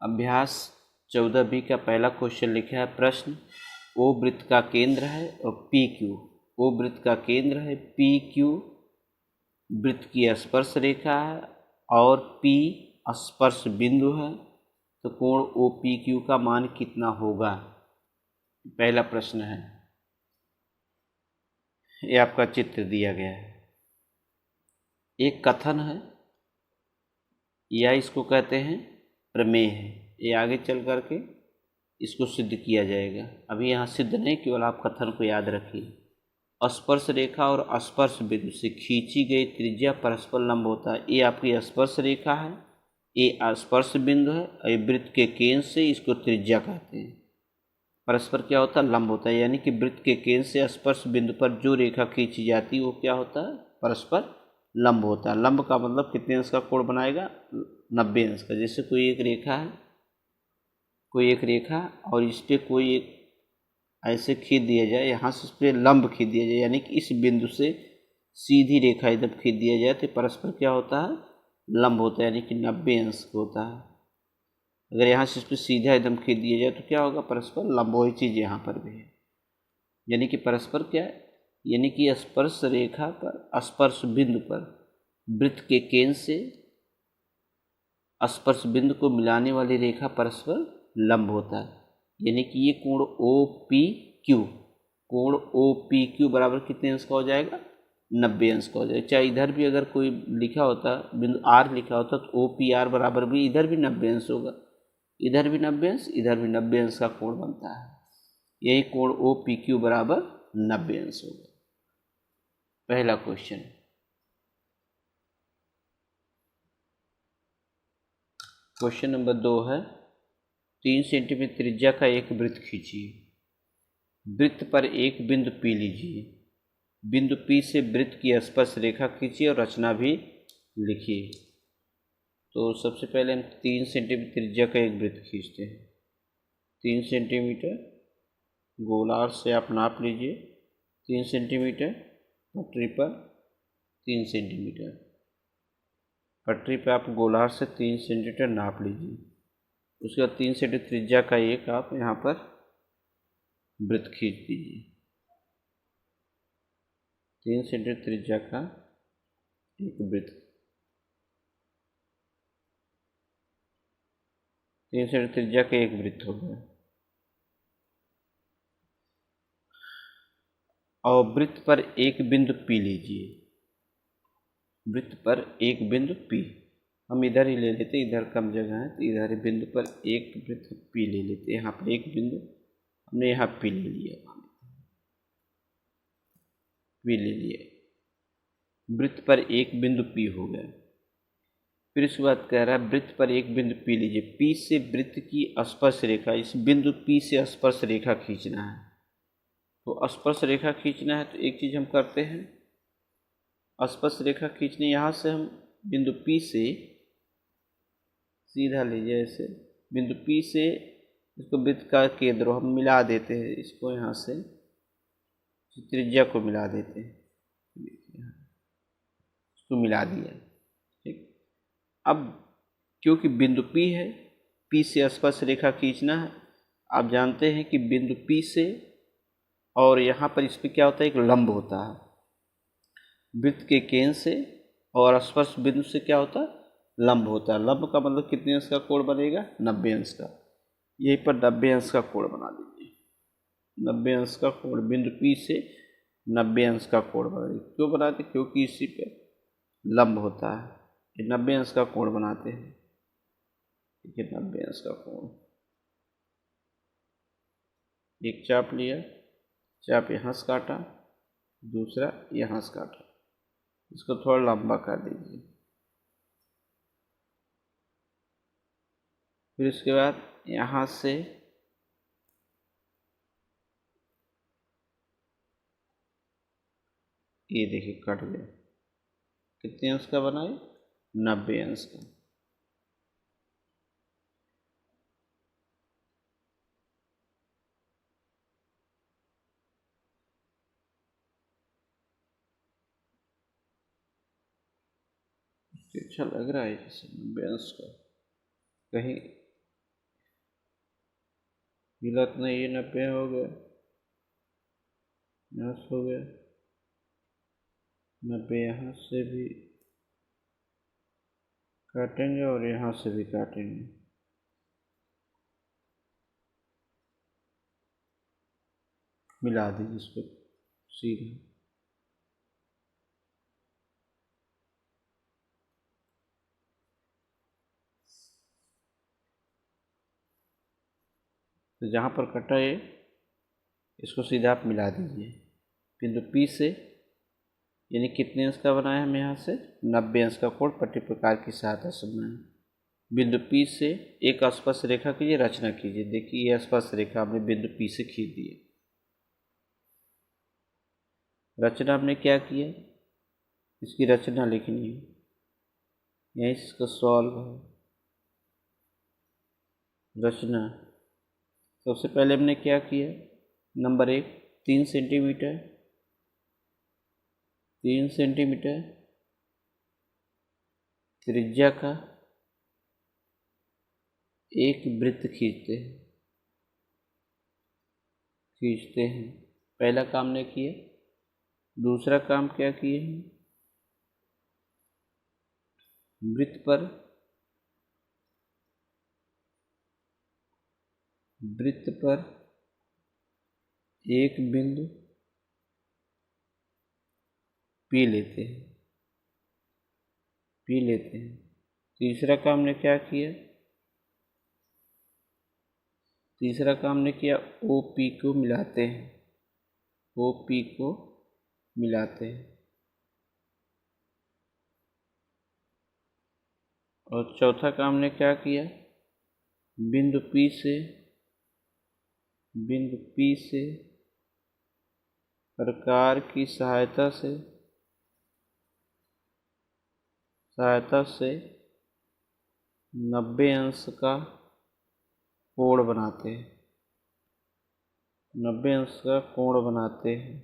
अभ्यास 14B का पहला क्वेश्चन लिखा है। प्रश्न, ओ वृत्त का केंद्र है और पी क्यू, ओ वृत्त का केंद्र है, पी क्यू वृत्त की स्पर्श रेखा है और पी स्पर्श बिंदु है, तो कोण ओ पी क्यू का मान कितना होगा? पहला प्रश्न है। ये आपका चित्र दिया गया है। एक कथन है या इसको कहते हैं प्रमेय है। ये आगे चल करके इसको सिद्ध किया जाएगा। अभी यहाँ सिद्ध नहीं, केवल आप कथन को याद रखिए। स्पर्श रेखा और स्पर्श बिंदु से खींची गई त्रिज्या परस्पर लंब होता है। ये आपकी स्पर्श रेखा है, ये स्पर्श बिंदु है, ये वृत्त के केंद्र से इसको त्रिज्या कहते हैं। परस्पर क्या होता है? लंब होता है। यानी कि वृत्त के केंद्र से स्पर्श बिंदु पर जो रेखा खींची जाती है वो क्या होता है? परस्पर लंब होता है। लंब का मतलब कितने अंश का कोण बनाएगा? 90 अंश का। जैसे कोई एक रेखा है, कोई एक रेखा और इस पर कोई एक ऐसे खींच दिया जाए, यहाँ से इस पर लंब खींच दिया जाए, यानी कि इस बिंदु से सीधी रेखा एकदम खींच दिया जाए तो परस्पर क्या होता है? लंब होता है, यानी कि 90 अंश होता है। अगर यहाँ से इस पर सीधा एकदम खींच दिया जाए तो क्या होगा? परस्पर लंब। वही चीज़ यहाँ पर भी है। यानी कि परस्पर क्या है? यानी कि स्पर्श रेखा पर, स्पर्श बिंदु पर वृत्त के केंद्र से स्पर्श बिंदु को मिलाने वाली रेखा परस्पर लंब होता है। यानी कि ये कोण ओ पी क्यू, कोण ओ पी क्यू बराबर कितने अंश का हो जाएगा? 90 अंश का हो जाएगा। चाहे इधर भी अगर कोई लिखा होता, बिंदु आर लिखा होता, तो ओ पी आर बराबर भी इधर भी 90 अंश होगा, इधर भी 90 अंश, इधर भी 90 अंश का कोण बनता है। यही कोण ओ पी क्यू बराबर 90 अंश होगा। पहला क्वेश्चन। क्वेश्चन नंबर 2 है। 3 सेंटीमीटर त्रिज्या का एक वृत्त खींचिए। वृत्त पर एक बिंदु P लीजिए। बिंदु P से वृत्त की स्पर्श रेखा खींचिए और रचना भी लिखिए। तो सबसे पहले हम 3 सेंटीमीटर त्रिज्या का एक वृत्त खींचते हैं। 3 सेंटीमीटर गोलार्ध से आप नाप लीजिए। 3 सेंटीमीटर पटरी पर, 3 सेंटीमीटर पटरी पर आप गोलार्ध से 3 सेंटीमीटर नाप लीजिए। उसके बाद 3 सेंटीमीटर त्रिज्या का एक आप यहाँ पर वृत्त खींच दीजिए। 3 सेंटीमीटर त्रिज्या का एक वृत्त, 3 सेंटीमीटर त्रिज्या का एक वृत्त हो गया। और वृत्त पर एक बिंदु P लीजिए। वृत्त पर एक बिंदु P, हम इधर ही ले लेते, इधर कम जगह है तो इधर बिंदु पर एक वृत्त P ले लेते। यहाँ पर एक बिंदु हमने यहाँ P ले लिया, P ले लिया। वृत्त पर एक बिंदु P हो गया। फिर इसके बाद कह रहा है वृत्त पर एक बिंदु P लीजिए। P से वृत्त की स्पर्श रेखा, इस बिंदु P से स्पर्श रेखा खींचना है। तो स्पर्श रेखा खींचना है तो एक चीज़ हम करते हैं, स्पर्श रेखा खींचने यहाँ से हम बिंदु P से सीधा लीजिए। ऐसे बिंदु P से इसको वृत्त का केंद्र हम मिला देते हैं, इसको यहाँ से त्रिज्या को मिला देते हैं, इसको मिला दिया। ठीक। अब क्योंकि बिंदु P है, P से स्पर्श रेखा खींचना है। आप जानते हैं कि बिंदु P से और यहाँ पर इस पर क्या होता है? एक लंब होता है। वृत्त के केंद्र से और स्पर्श बिंदु से क्या होता है? लंब होता है। लंब का मतलब कितने अंश का कोण बनेगा? 90 अंश का। यहीं पर 90 अंश का कोण बना दीजिए। 90 अंश का कोण बिंदु P से 90 अंश का कोण बनाइए। क्यों बनाते? क्योंकि इसी पे लंब होता है। ये 90 अंश का कोण बनाते हैं। ठीक है, 90 अंश का कोण। एक चाप लिया, चाप यहाँ से काटा, दूसरा यहाँ से काटा, इसको थोड़ा लंबा कर दीजिए। फिर इसके बाद यहाँ से ये देखिए कट गया। कितने अंश का बना है? 90 अंश का। अच्छा लग रहा है जैसे 90 अंश का। कहीं गलत नहीं, ये 90 हो गया, यहाँ से हो गया 90, यहाँ से भी काटेंगे और यहाँ से भी काटेंगे। मिला दीजिए इसको सीधा। तो जहाँ पर कटा है इसको सीधा आप मिला दीजिए बिंदु P से, यानी कितने अंश का बनाया हम यहाँ से 90 अंश का कोण पट्टी प्रकार की सहायता से बनाया। बिंदु P से एक स्पर्श रेखा कीजिए, रचना कीजिए। देखिए ये स्पर्श रेखा हमने बिंदु P से खींच दी है। रचना हमने क्या किया, इसकी रचना लिखनी है, यहीं से इसका सॉल्व है। रचना सबसे पहले हमने क्या किया, नंबर 1 3 सेंटीमीटर, 3 सेंटीमीटर त्रिज्या का एक वृत्त खींचते हैं। पहला काम ने किया। दूसरा काम क्या किए हैं, वृत्त पर एक बिंदु P लेते हैं। तीसरा काम ने क्या किया, OP को मिलाते हैं। और चौथा काम ने क्या किया, बिंदु P से प्रकार की सहायता से 90 अंश का कोण बनाते हैं। 90 अंश का कोण बनाते हैं।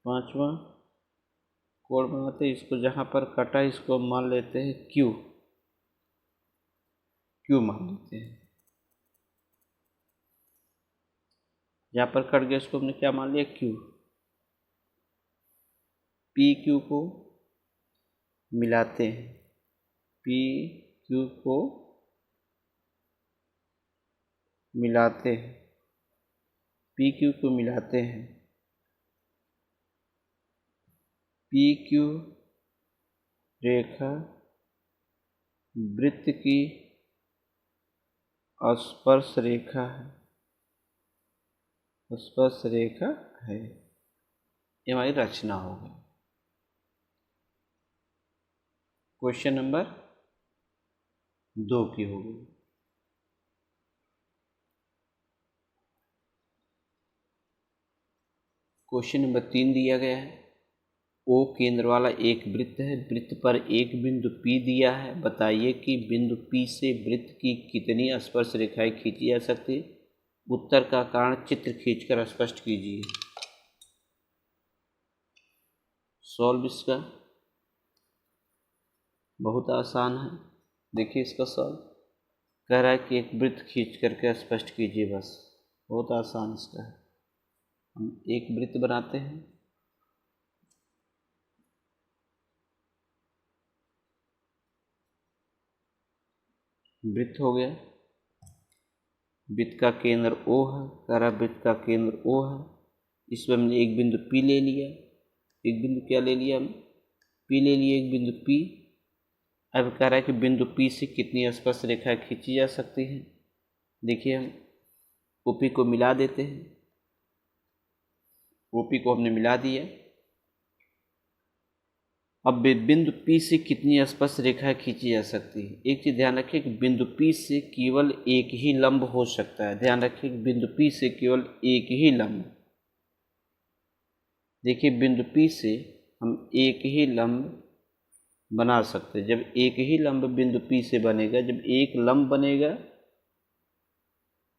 पांचवा कोण बनाते हैं, इसको जहाँ पर कटा इसको मान लेते हैं Q मान लेते हैं। जहाँ पर कट गया इसको हमने क्या मान लिया, Q। PQ को मिलाते हैं, PQ को मिलाते हैं। PQ रेखा वृत्त की स्पर्श रेखा है। ये हमारी रचना हो गई। क्वेश्चन नंबर 2 की हो गई। क्वेश्चन नंबर 3 दिया गया है, O केंद्र वाला एक वृत्त है, वृत्त पर एक बिंदु P दिया है। बताइए कि बिंदु P से वृत्त की कितनी स्पर्श रेखाएं खींची जा सकती है। उत्तर का कारण चित्र खींचकर स्पष्ट कीजिए। सॉल्व इसका बहुत आसान है। देखिए इसका सॉल्व कह रहा है कि एक वृत्त खींच करके स्पष्ट कीजिए, बस बहुत आसान इसका है। हम एक वृत्त बनाते हैं, वृत्त हो गया, वृत्त का केंद्र O है, कह रहा वृत्त का केंद्र O है। इसमें हमने एक बिंदु P ले लिया, एक बिंदु क्या ले लिया, हम P ले लिए, एक बिंदु P। अब कह रहा है कि बिंदु P से कितनी स्पर्श रेखाएं खींची जा सकती हैं। देखिए हम OP को मिला देते हैं, OP को हमने मिला दिया। अब बिंदु P से कितनी स्पर्श रेखाएं खींची जा सकती है। एक चीज ध्यान रखिए कि बिंदु P से केवल एक ही लंब हो सकता है। ध्यान रखिए कि बिंदु P से केवल एक ही लंब। देखिए बिंदु P से हम एक ही लंब बना सकते हैं। जब एक ही लंब बिंदु P से बनेगा, जब एक लंब बनेगा,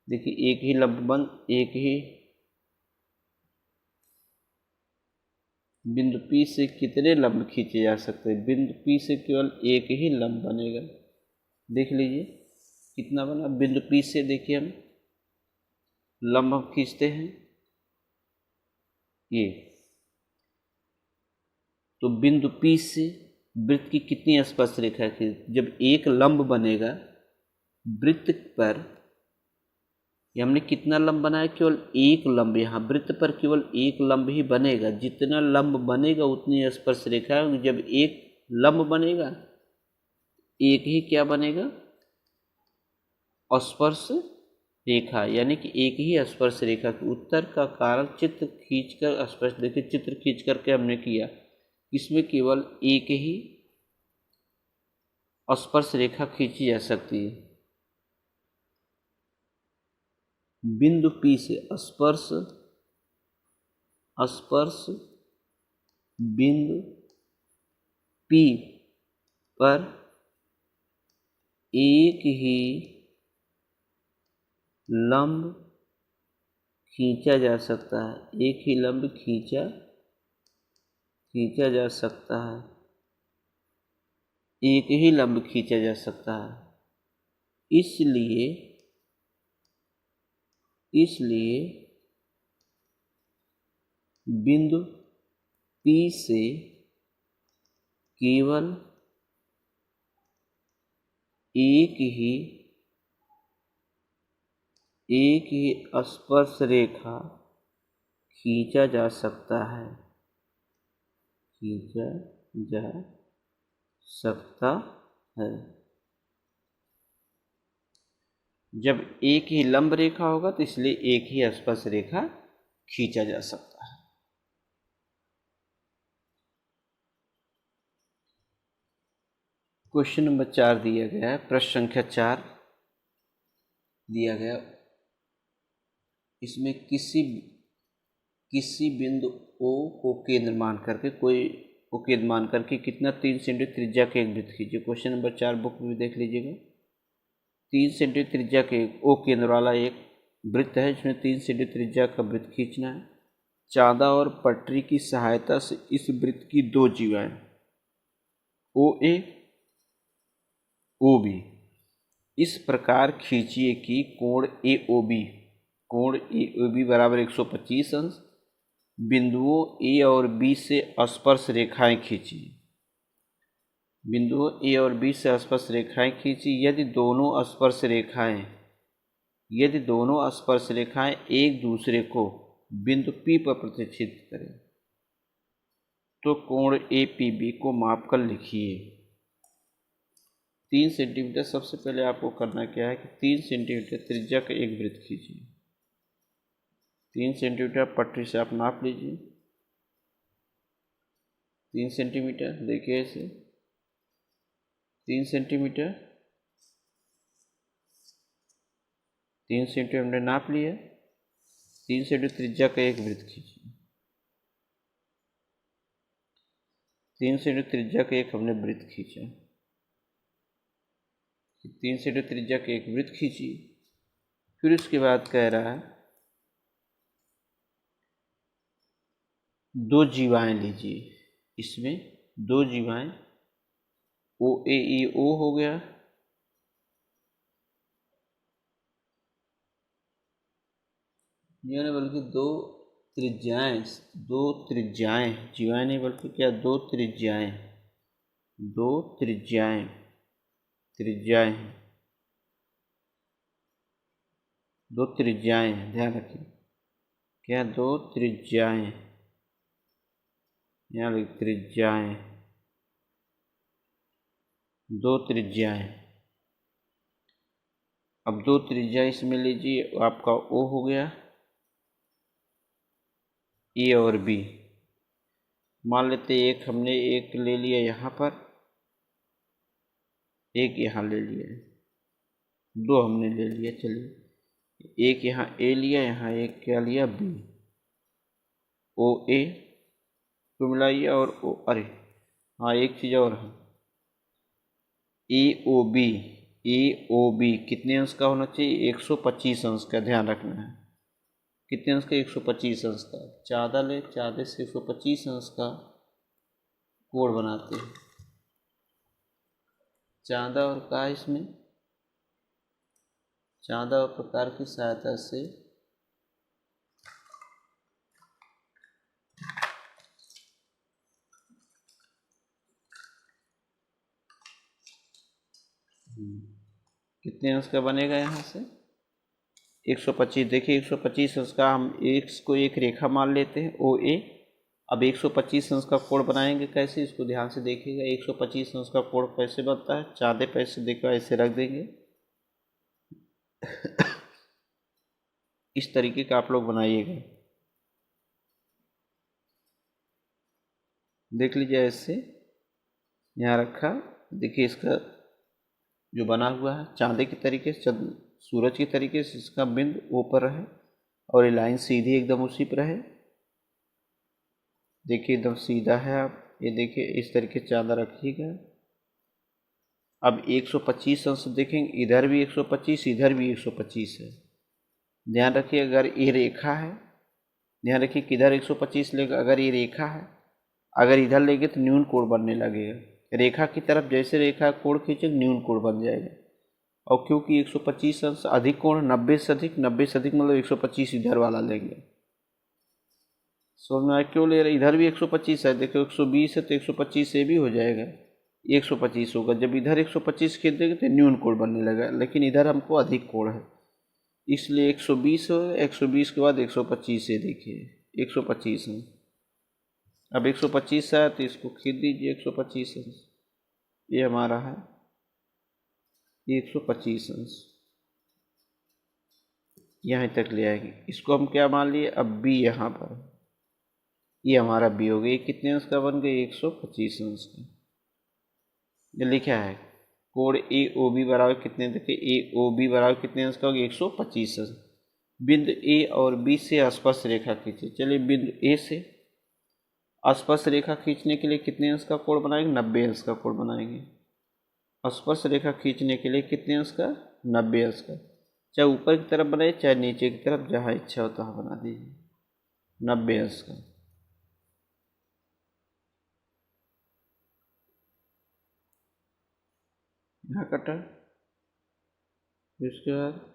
देखिए एक ही बिंदु P से कितने लंब खींचे जा सकते हैं। बिंदु P से केवल एक ही लंब बनेगा। देख लीजिए कितना बना। बिंदु P से देखिए हम लंब हम खींचते हैं ये, तो बिंदु P से वृत्त की कितनी स्पर्श रेखा है? जब एक लंब बनेगा वृत्त पर, हमने कितना लंब बनाया? केवल एक लंब। यहाँ वृत्त पर केवल एक लंब ही बनेगा। जितना लंब बनेगा उतनी स्पर्श रेखा। जब एक लंब बनेगा एक ही क्या बनेगा? स्पर्श रेखा, यानी कि एक ही स्पर्श रेखा। के उत्तर का कारण चित्र खींचकर स्पर्श, देखिए चित्र खींच करके हमने किया, इसमें केवल एक ही स्पर्श रेखा खींची जा सकती है। बिंदु P से स्पर्श बिंदु P पर एक ही लंब खींचा जा सकता है। एक ही लंब खींचा जा सकता है। एक ही लंब खींचा जा सकता है। इसलिए बिंदु P से केवल एक ही स्पर्श रेखा खींचा जा सकता है। जब एक ही लंब रेखा होगा तो इसलिए एक ही स्पर्श रेखा खींचा जा सकता है। क्वेश्चन नंबर 4 दिया गया है, प्रश्न संख्या 4 दिया गया। इसमें किसी बिंदु O को केंद्र मान करके कितना 3 सेंटीमीटर त्रिज्या के एक वृत्त खींचिए। क्वेश्चन नंबर 4 बुक में देख लीजिएगा। 3 सेंटीमीटर त्रिज्या के O केंद्र वाला एक वृत्त है, इसमें 3 सेंटीमीटर त्रिज्या का वृत्त खींचना है। चांदा और पटरी की सहायता से इस वृत्त की दो जीवाएं OA OB इस प्रकार खींचिए कि कोण AOB बराबर 125 अंश। बिंदुओं A और B से स्पर्श रेखाएं खींचिए। बिंदुओं A और B से स्पर्श रेखाएं खींचिए। यदि दोनों स्पर्श रेखाएं एक दूसरे को बिंदु P पर प्रतिच्छेद करें तो कोण APB को मापकर लिखिए। 3 सेंटीमीटर, सबसे पहले आपको करना क्या है कि 3 सेंटीमीटर त्रिज्या का एक वृत्त खींचिए। 3 सेंटीमीटर पटरी से आप नाप लीजिए। 3 सेंटीमीटर, देखिए इसे 3 सेंटीमीटर हमने नाप लिया। 3 सेंटीमीटर त्रिज्या का एक वृत्त खींचिए। 3 सेंटीमीटर त्रिज्या का एक हमने वृत्त खींचा। 3 सेंटीमीटर त्रिज्या का एक वृत्त खींचिए। फिर उसके बाद कह रहा है दो जीवाएं लीजिए। इसमें दो जीवाएं OAEO हो गया, यानी बल्कि दो त्रिज्याएं, जीवाएं नहीं बल्कि क्या, दो त्रिज्याएं, ध्यान रखिए क्या, दो त्रिज्याएं, यहाँ दो त्रिज्याएं। अब दो त्रिज्या इसमें लीजिए, आपका O हो गया, A और B। मान लेते एक हमने एक ले लिया यहाँ पर, एक यहाँ ले लिया, दो हमने ले लिया। चलिए एक यहाँ A लिया, यहाँ एक क्या लिया B। OA को मिलाइए और अरे हाँ एक चीज़ और है, AOB कितने अंश का होना चाहिए? 125 अंश का। ध्यान रखना है कितने अंश का? 125 अंश का। चाँदे से 125 अंश का कोण बनाते हैं। चाँदा और का इसमें चांदा और प्रकार की सहायता से कितने अंश का बनेगा यहाँ से 125। देखिए 125 अंश का हम एक्स को एक रेखा मान लेते हैं ओ ए। अब 125 अंश का कोण बनाएंगे कैसे, इसको ध्यान से देखिएगा। 125 अंश का कोण कैसे बनता है, चांदे पैसे देखो ऐसे रख देंगे। इस तरीके का आप लोग बनाइएगा, देख लीजिए ऐसे यहाँ रखा। देखिए इसका जो बना हुआ है चांदे की तरीके से, सूरज की तरीके से, इसका बिंदु ऊपर रहे और ये लाइन सीधी एकदम उसी पर रहे। देखिए एकदम सीधा है। आप ये देखिए इस तरीके से चांदा रखिएगा। अब 125 अंश देखेंगे, इधर भी 125, इधर भी 125 है। ध्यान रखिए अगर ये रेखा है, ध्यान रखिए किधर 125 लेगा, अगर ये रेखा है, अगर इधर लेंगे तो न्यून कोण बनने लगेगा। रेखा की तरफ जैसे रेखा कोण खींचेंगे न्यून कोण बन जाएगा। और क्योंकि 125 अंश अधिक कोण 90 से अधिक, 90 से अधिक मतलब 125 इधर वाला लेंगे। समझ में आया क्यों ले रहे, इधर भी 125 है, देखो 120 है तो 125 से भी हो जाएगा, 125 होगा। जब इधर 125 खींच देंगे तो न्यून कोण बनने लगा, लेकिन इधर हमको अधिक कोण है इसलिए 120 हो। 120 के बाद 125 से देखिए 125 है। अब 125 है तो इसको खींच दीजिए 125 अंश, ये हमारा है 125 अंश, यहाँ तक ले आएगी। इसको हम क्या मान लिए, अब बी यहाँ पर, ये हमारा बी हो गया। कितने अंश का बन गया 125 अंश का। ये लिखा है कोण ए ओ बी बराबर कितने, देखिए ए ओ बी बराबर कितने अंश का होगा 125 अंश। बिंदु ए और बी से स्पर्श रेखा खींचे। चलिए बिंदु ए से स्पर्श रेखा खींचने के लिए कितने अंश का कोण बनाएंगे, 90 अंश का कोण बनाएंगे। स्पर्श रेखा खींचने के लिए कितने अंश का, 90 अंश का। चाहे ऊपर की तरफ बनाए चाहे नीचे की तरफ, जहाँ इच्छा हो तहाँ बना दीजिए 90 अंश का। यहाँ कटा, इसके बाद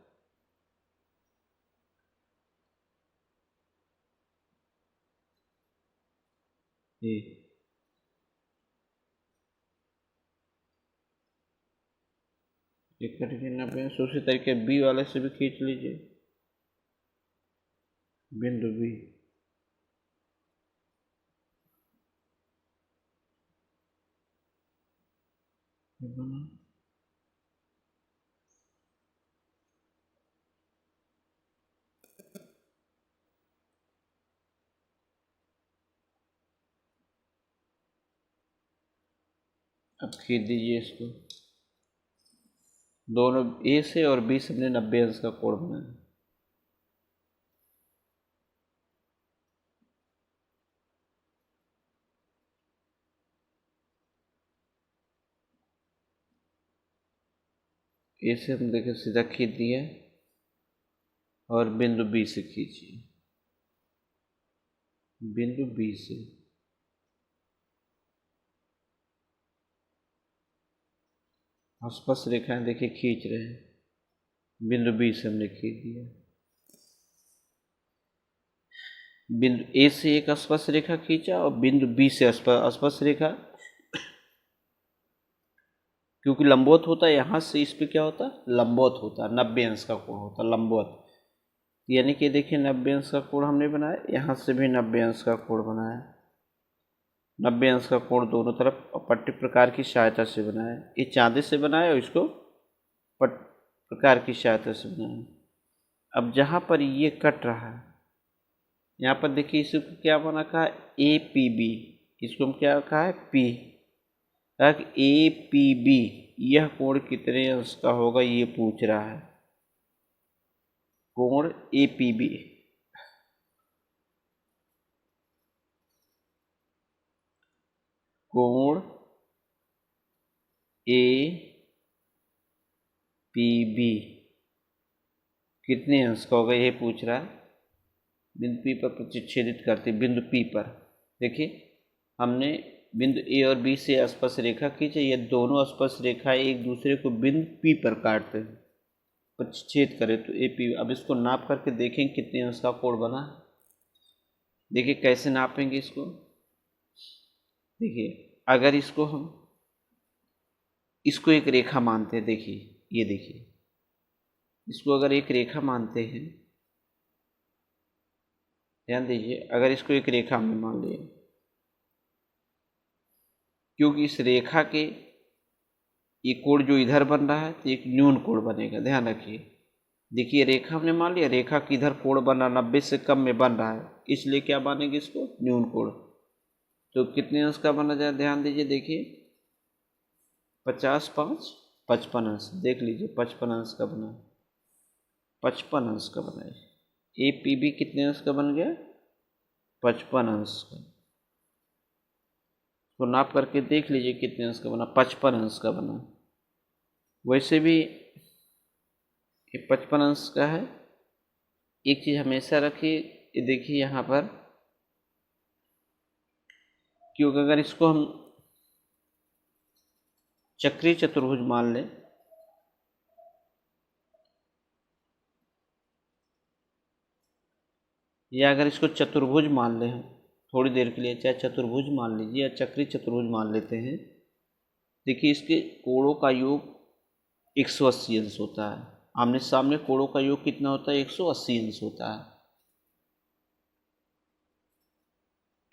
ये कट के 90 अंश। उसी तरीके बी वाले से भी खींच लीजिए बिंदु बी। अब खींच दीजिए इसको, दोनों ए से और बी से हमने 90 अंश का कोण बनाया। ए से हम देखें सीधा खींच दिया और बिंदु बी से खींचिए, बिंदु बी से स्पर्श रेखाएं देखिए खींच रहे हैं, बिंदु बी से हमने खींच दिया। बिंदु ए से एक स्पर्श रेखा खींचा और बिंदु बी से स्पर्श रेखा, क्योंकि लंबवत होता है, यहाँ से इस पे क्या होता है लंबवत होता है, 90 अंश का कोण होता है लंबवत। यानी कि देखिए 90 अंश का कोण हमने बनाया, यहाँ से भी 90 अंश का कोण बनाया। 90 अंश का कोण दोनों तरफ पट्टी प्रकार की सहायता से बनाया। ये चांदी से बनाया और इसको प्रकार की सहायता से बनाया। अब जहाँ पर ये कट रहा है, यहाँ पर देखिए इसको क्या बना कहा ए पी बी, इसको हम क्या कहा है पी, ए पी बी, यह कोण कितने अंश का होगा ये पूछ रहा है। कोण ए पी बी, कोण ए पी बी कितने अंश का होगा ये पूछ रहा है। बिंदु पी पर प्रतिच्छेदित करते, बिंदु पी पर देखिए हमने बिंदु ए और बी से स्पर्श रेखा खींचे, ये दोनों स्पर्श रेखाएं एक दूसरे को बिंदु पी पर काटते हैं। छेद करे तो ए पी। अब इसको नाप करके देखें कितने अंश का कोण बना। देखिए कैसे नापेंगे इसको। देखिए अगर इसको एक रेखा मानते हैं, देखिए ये देखिए, इसको अगर एक रेखा मानते हैं, ध्यान दीजिए, अगर इसको एक रेखा हमने मान लिया, क्योंकि इस रेखा के ये कोण जो इधर बन रहा है तो एक न्यून कोण बनेगा, ध्यान रखिए। देखिए रेखा हमने मान लिया, रेखा की इधर कोण बन रहा 90 से कम में बन रहा है, इसलिए क्या मानेंगे इसको, न्यून कोण। तो कितने अंश का बना जाए, ध्यान दीजिए, देखिए 50 5 55 अंश। देख लीजिए 55 अंश का बना, 55 अंश का बना है। ए पी बी कितने अंश का बन गया, 55 अंश का। तो नाप करके देख लीजिए कितने अंश का बना, 55 अंश का बना। वैसे भी ये 55 अंश का है। एक चीज़ हमेशा रखिए, ये देखिए यहाँ पर, क्योंकि अगर इसको हम चक्रीय चतुर्भुज मान लें, या अगर इसको चतुर्भुज मान लें हम थोड़ी देर के लिए, चाहे चतुर्भुज मान लीजिए या चक्रीय चतुर्भुज मान लेते हैं, देखिए इसके कोणों का योग 180 अंश होता है। आमने सामने कोणों का योग कितना होता है, 180 अंश होता है।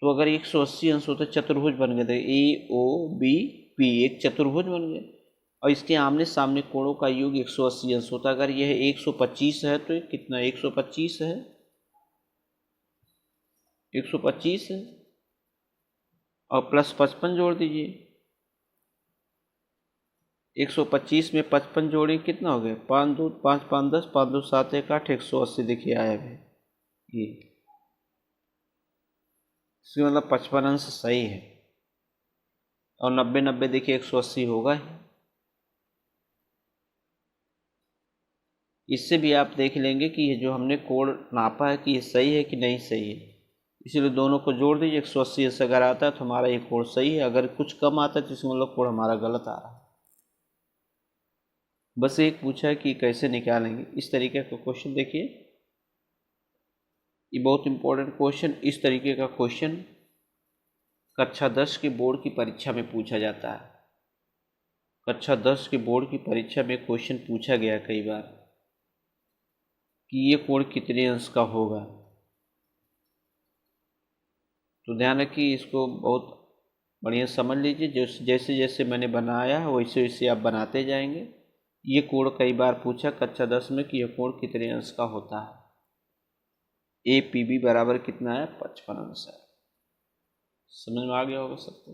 तो अगर 180 अंश होता है, चतुर्भुज बन गए थे, ए ओ बी पी, एक चतुर्भुज बन गए। और इसके आमने सामने कोणों का योग 180 अंश होता है। अगर यह 125 है तो कितना, 125 है, 125 है, और प्लस 55 जोड़ दीजिए। 125 में 55 जोड़े कितना हो गया, 5 2 5 5 10, 5 2 7 1 8, 180 देखिए आया है ये। इसका मतलब 55 अंश सही है, और 90 90 देखिए 180 होगा ही। इससे भी आप देख लेंगे कि ये जो हमने कोण नापा है कि ये सही है कि नहीं सही है। इसीलिए दोनों को जोड़ दीजिए, 180 से अगर आता है तो हमारा ये कोण सही है, अगर कुछ कम आता है तो इसमें मतलब कोण हमारा गलत आ रहा है। बस एक पूछा है कि कैसे निकालेंगे, इस तरीके का क्वेश्चन देखिए, ये बहुत इंपॉर्टेंट क्वेश्चन। इस तरीके का क्वेश्चन कक्षा 10 की बोर्ड की परीक्षा में पूछा जाता है। कक्षा 10 की बोर्ड की परीक्षा में क्वेश्चन पूछा गया कई बार कि ये कोण कितने अंश का होगा। तो ध्यान रखिए, इसको बहुत बढ़िया समझ लीजिए। जैसे जैसे मैंने बनाया है वैसे वैसे आप बनाते जाएंगे। ये कोण कई बार पूछा कक्षा 10 में कि यह कोण कितने अंश का होता है। ए पी बी बराबर कितना है, 55 अंश है। समझ में आ गया होगा सबको।